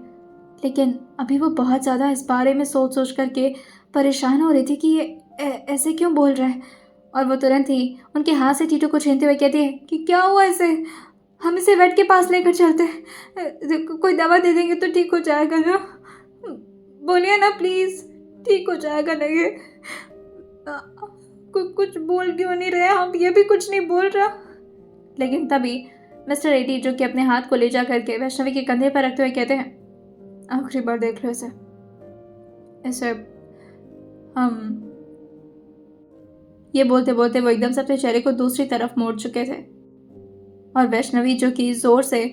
लेकिन अभी वो बहुत ज़्यादा इस बारे में सोच सोच करके परेशान हो रही थी कि ये ऐसे क्यों बोल रहा है। और वो तुरंत ही उनके हाथ से टीटू को छीनते हुए कहती है कि क्या हुआ इसे, हम इसे वेट के पास लेकर चलते हैं, कोई दवा दे देंगे तो ठीक हो जाएगा ना, बोलिए ना प्लीज़, ठीक हो जाएगा ना ये। कुछ बोल क्यों नहीं रहे हम, ये भी कुछ नहीं बोल रहा। लेकिन तभी मिस्टर एडी जो कि अपने हाथ को ले जा करके वैष्णवी के कंधे पर रखते हुए कहते हैं, आखिरी बार देख लो इसे हम। ये बोलते बोलते वो एकदम से अपने चेहरे को दूसरी तरफ मोड़ चुके थे और वैष्णवी जो कि जोर से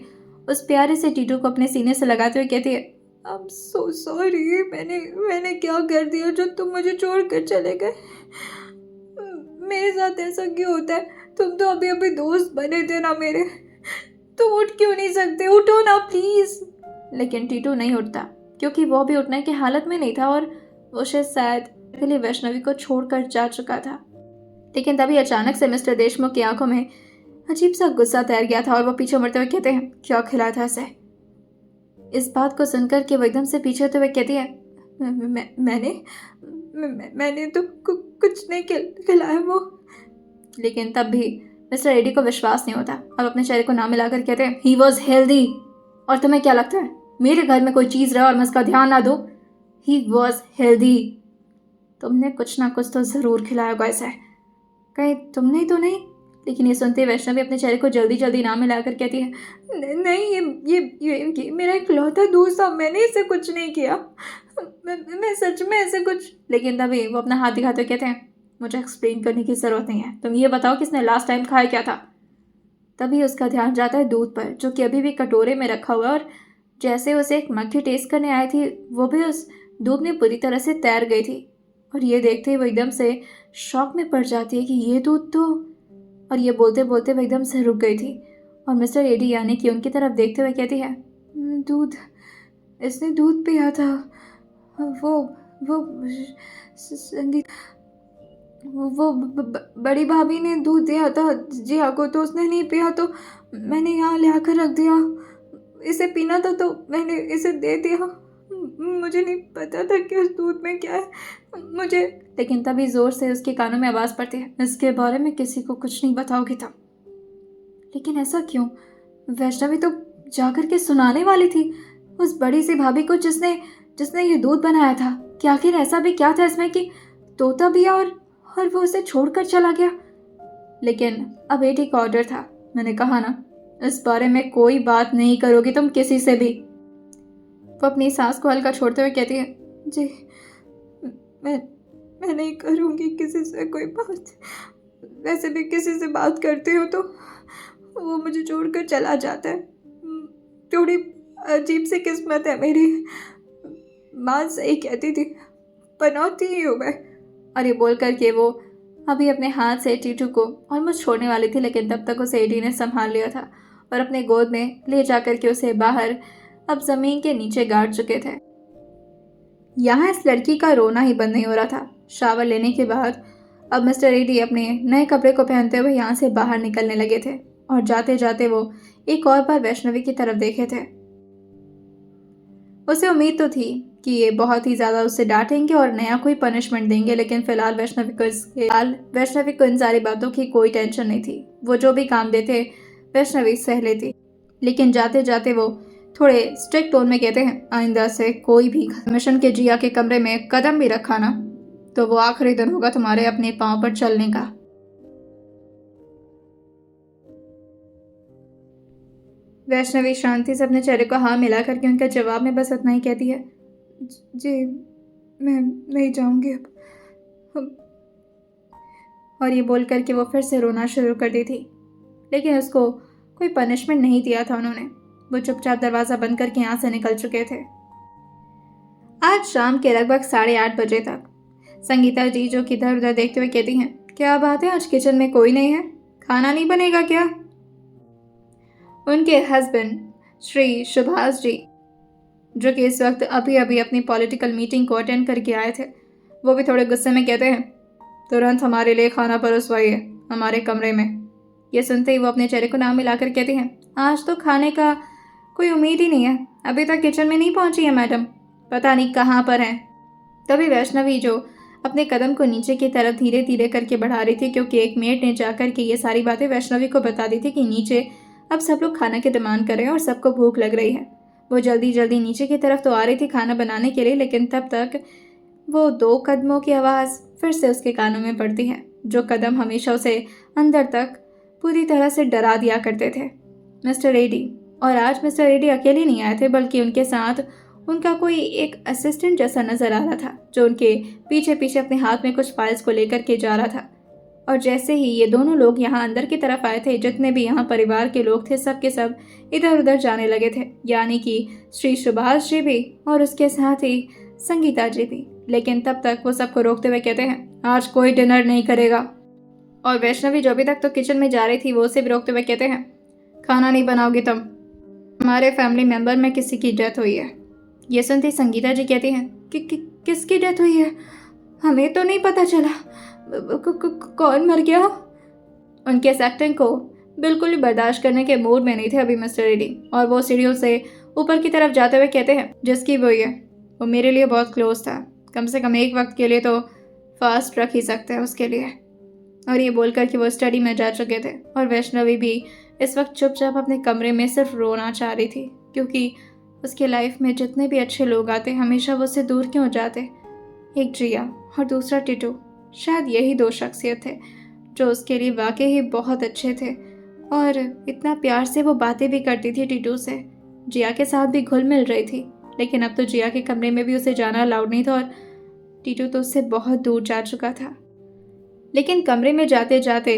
उस प्यारे से टीटू को अपने सीने से लगाते हुए कहती है, आई एम सो सॉरी, मैंने क्या कर दिया जो तुम मुझे छोड़ कर चले गए। मेरे साथ ऐसा क्यों होता है, तुम तो अभी अभी दोस्त बने थे ना मेरे, तुम उठ क्यों नहीं सकते, उठो ना प्लीज़। लेकिन टीटू नहीं उठता क्योंकि वो भी उठने की हालत में नहीं था और वो शायद के लिए वैष्णवी को छोड़कर जा चुका था। लेकिन तभी अचानक से मिस्टर देशमुख की आंखों में अजीब सा गुस्सा तैर गया था और वो पीछे मुड़ते हुए कहते हैं, क्या खिलाया था इसे। इस बात को सुनकर के वो एकदम से पीछे होते हुए कहती है, मैंने तो कुछ नहीं खिलाया वो। लेकिन तब भी मिस्टर एडी को विश्वास नहीं होता। अब अपने चेहरे को ना मिलाकर कहते हैं, ही वॉज हेल्दी। और तुम्हें क्या लगता है मेरे घर में कोई चीज़ रहे और मैं उसका ध्यान ना दूँ? He was healthy. तुमने कुछ ना कुछ तो ज़रूर खिलाया होगा इसे, कहीं तुमने तो नहीं। लेकिन ये सुनते वैष्णवी अपने चेहरे को जल्दी जल्दी ना मिलाकर कहती है, नहीं ये मेरा इकलौता दोस्त था, मैंने इसे कुछ नहीं किया, मैं सच में ऐसे कुछ। लेकिन तभी वो अपना हाथ दिखाते कहते हैं, मुझे एक्सप्लेन करने की ज़रूरत नहीं है, तुम ये बताओ किसने लास्ट टाइम खाया क्या था। तभी उसका ध्यान जाता है दूध पर जो कि अभी भी कटोरे में रखा हुआ है और जैसे उसे एक मक्खी टेस्ट करने आई थी वो भी उस दूध में पूरी तरह से तैर गई थी। और ये देखते ही वो एकदम से शॉक में पड़ जाती है कि ये दूध तो, और ये बोलते बोलते वो एकदम से रुक गई थी और मिस्टर एडी यानी कि उनकी तरफ देखते हुए कहती है, दूध, इसने दूध पिया था, वो वो संगीत, वो बड़ी भाभी ने दूध दिया था जिया को, तो उसने नहीं पिया तो मैंने यहाँ ले आकर रख दिया। इसे पीना था तो मैंने इसे दे दिया। मुझे नहीं पता था कि उस दूध में क्या है। मुझे लेकिन तभी जोर से उसके कानों में आवाज़ पड़ती है, इसके बारे में किसी को कुछ नहीं बताओगी तुम। लेकिन ऐसा क्यों? वैष्णवी तो जाकर के सुनाने वाली थी उस बड़ी सी भाभी को जिसने जिसने ये दूध बनाया था। कि आखिर ऐसा भी क्या था इसमें कि तोता भी और वो उसे छोड़कर चला गया। लेकिन अब ये ठीक ऑर्डर था, मैंने कहा ना, इस बारे में कोई बात नहीं करोगी तुम किसी से भी। वो अपनी सांस को हल्का छोड़ते हुए कहती है, जी मैं नहीं करूँगी किसी से कोई बात। वैसे भी किसी से बात करती हूँ तो वो मुझे छोड़कर चला जाता है। थोड़ी अजीब सी किस्मत है मेरी। माँ सही कहती थी, पनौती ही हूँ मैं। और ये बोल करके वो अभी अपने हाथ से टीटू को ऑलमोस्ट छोड़ने वाली थी, लेकिन तब तक उसे एडी ने संभाल लिया था और अपने गोद में ले जाकर के उसे बाहर अब ज़मीन के नीचे गाड़ चुके थे। यहाँ इस लड़की का रोना ही बंद नहीं हो रहा था। शावर लेने के बाद अब मिस्टर एडी अपने नए कपड़े को पहनते हुए यहाँ से बाहर निकलने लगे थे और जाते जाते वो एक और बार वैष्णवी की तरफ देखे थे। उसे उम्मीद तो थी कि ये बहुत ही ज़्यादा उससे डांटेंगे और नया कोई पनिशमेंट देंगे, लेकिन फिलहाल वैष्णवी को इन सारी बातों की कोई टेंशन नहीं थी। वो जो भी काम देते वैष्णवी सह लेती। लेकिन जाते जाते वो थोड़े स्ट्रिक्ट टोन में कहते हैं, आइंदा से कोई भी मिशन के जिया के कमरे में कदम भी रखा ना तो वो आखिरी दिन होगा तुम्हारे अपने पाँव पर चलने का। वैष्णवी शांति से अपने चेहरे को हाँ मिला करके उनके जवाब में बस उतना ही कहती है, जी मैं नहीं जाऊंगी अब। और ये बोल करके वो फिर से रोना शुरू कर दी थी, लेकिन उसको कोई पनिशमेंट नहीं दिया था उन्होंने। वो चुपचाप दरवाज़ा बंद करके यहाँ से निकल चुके थे। आज शाम के लगभग 8:30 बजे तक संगीता जी जो कि इधर उधर देखते हुए कहती हैं, क्या बात है, आज किचन में कोई नहीं है? खाना नहीं बनेगा क्या? उनके हस्बैंड श्री सुभाष जी, जो कि इस वक्त अभी अभी अपनी पॉलिटिकल मीटिंग को अटेंड करके आए थे, वो भी थोड़े गुस्से में कहते हैं, तुरंत हमारे लिए खाना परोसवाइए हमारे कमरे में। ये सुनते ही वो अपने चेहरे को नाम मिलाकर कहती हैं, आज तो खाने का कोई उम्मीद ही नहीं है, अभी तक किचन में नहीं पहुंची है मैडम, पता नहीं कहाँ पर हैं। तभी वैष्णवी जो अपने कदम को नीचे की तरफ धीरे धीरे करके बढ़ा रही थी, क्योंकि एक मेड ने जाकर के ये सारी बातें वैष्णवी को बता दी थी कि नीचे अब सब लोग खाना की डिमांड कर रहे हैं और सबको भूख लग रही है। वो जल्दी जल्दी नीचे की तरफ तो आ रही थी खाना बनाने के लिए, लेकिन तब तक वो 2 कदमों की आवाज़ फिर से उसके कानों में पड़ती है, जो कदम हमेशा उसे अंदर तक पूरी तरह से डरा दिया करते थे। Mister Eddie. और आज मिस्टर एडी अकेले नहीं आए थे, बल्कि उनके साथ उनका कोई एक असिस्टेंट जैसा नजर आ रहा था, जो उनके पीछे पीछे अपने हाथ में कुछ फाइल्स को लेकर के जा रहा था। और जैसे ही ये दोनों लोग यहाँ अंदर की तरफ आए थे, जितने भी यहाँ परिवार के लोग थे सब के सब इधर उधर जाने लगे थे, यानी कि श्री सुभाष जी भी और उसके साथ ही संगीता जी भी। लेकिन तब तक वो सबको रोकते हुए कहते हैं, आज कोई डिनर नहीं करेगा। और वैष्णवी जो अभी तक तो किचन में जा रही थी, वो उसे भी रोकते हुए कहते हैं, खाना नहीं बनाओगी तुम, हमारे फैमिली मेम्बर में किसी की डेथ हुई है। ये सुनती संगीता जी कहती हैं, किसकी डेथ हुई है? हमें तो नहीं पता चला, कौन मर गया? उनके इस एक्टिंग को बिल्कुल भी बर्दाश्त करने के मूड में नहीं थे अभी मिस्टर एडी, और वो सीढ़ियों से ऊपर की तरफ जाते हुए कहते हैं, जिसकी वो है वो मेरे लिए बहुत क्लोज था, कम से कम एक वक्त के लिए तो फास्ट रख ही सकते हैं उसके लिए। और ये बोलकर कि वो स्टडी में जा चुके थे, और वैष्णवी भी इस वक्त चुपचाप अपने कमरे में सिर्फ रोना चाह रही थी, क्योंकि उसके लाइफ में जितने भी अच्छे लोग आते हमेशा वो उससे दूर क्यों जाते। एक जिया और दूसरा टिटू, शायद यही 2 शख्सियत थे जो उसके लिए वाकई ही बहुत अच्छे थे, और इतना प्यार से वो बातें भी करती थी टिटू से, जिया के साथ भी घुल मिल रही थी। लेकिन अब तो जिया के कमरे में भी उसे जाना अलाउड नहीं था, और टिटू तो उससे बहुत दूर जा चुका था। लेकिन कमरे में जाते जाते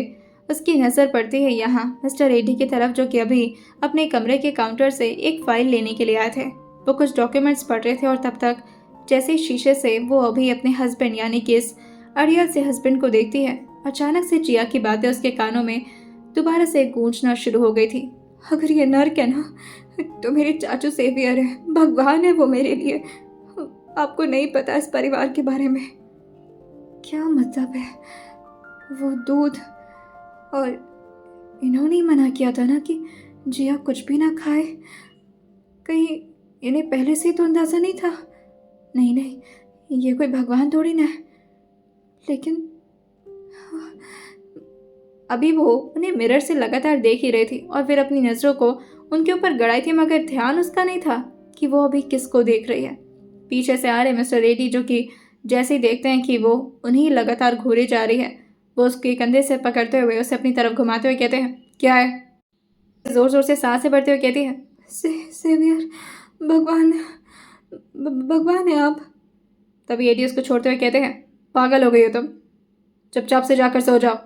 उसकी नज़र पड़ती है यहाँ मिस्टर एडी की तरफ, जो कि अभी अपने कमरे के काउंटर से एक फ़ाइल लेने के लिए आए थे। वो कुछ डॉक्यूमेंट्स पढ़ रहे थे, और तब तक जैसे शीशे से वो अभी अपने हस्बैंड यानी कि इस अड़ियल से हस्बैंड को देखती है, अचानक से जिया की बातें उसके कानों में दोबारा से गूंजना शुरू हो गई थी। अगर ये नर्क है ना, तो मेरे चाचू सेवियर है, भगवान है वो मेरे लिए। आपको नहीं पता इस परिवार के बारे में। क्या मतलब है? वो दूध, और इन्होंने ही मना किया था ना कि जिया कुछ भी ना खाए। कहीं इन्हें पहले से ही तो अंदाज़ा नहीं था? नहीं नहीं, ये कोई भगवान थोड़ी ना है। लेकिन अभी वो उन्हें मिरर से लगातार देख ही रही थी और फिर अपनी नज़रों को उनके ऊपर गड़ाई थी, मगर ध्यान उसका नहीं था कि वो अभी किसको देख रही है। पीछे से आ रहे मिस्टर रेड्डी, जो कि जैसे ही देखते हैं कि वो उन्हीं लगातार घूरे जा रही है, वो उसके कंधे से पकड़ते हुए उसे अपनी तरफ घुमाते हुए कहते हैं, क्या है? जोर जोर से सांसें भरते हुए कहती है, सेवियर, भगवान, भगवान है आप। तभी एडी उसको छोड़ते हुए कहते हैं, पागल हो गई हो तुम, चुपचाप से जाकर सो जाओ।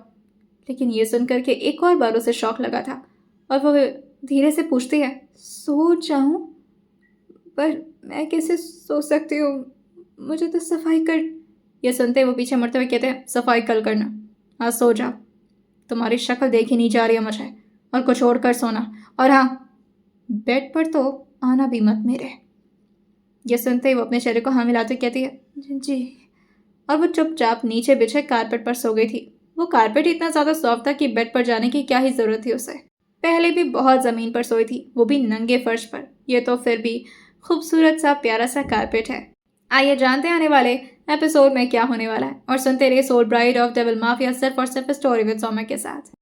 लेकिन ये सुनकर के एक और बार उसे शौक लगा था और वो धीरे से पूछती है, सो जाऊं? पर मैं कैसे सो सकती हूँ, मुझे तो सफाई कर। ये सुनते वो पीछे मुड़ते हुए कहते हैं, सफाई कल करना, आज सो जाओ, तुम्हारी शक्ल देखी नहीं जा रही है मुझे, और कुछ और कर सोना, और हाँ, बेड पर तो आना भी मत मेरे। ये सुनते ही वो अपने चेहरे को हाँ मिलाते कहती है, जी। और वो चुपचाप नीचे बिछे कारपेट पर सो गई थी। वो कारपेट इतना ज़्यादा सॉफ्ट था कि बेड पर जाने की क्या ही ज़रूरत थी उसे। पहले भी बहुत ज़मीन पर सोई थी, वो भी नंगे फर्श पर। ये तो फिर भी खूबसूरत सा प्यारा सा कारपेट है। आइए जानते हैं आने वाले एपिसोड में क्या होने वाला है, और सुनते रहिए Soul Bride of Devil Mafia सिर्फ और सिर्फ स्टोरी विद सौम्या के साथ।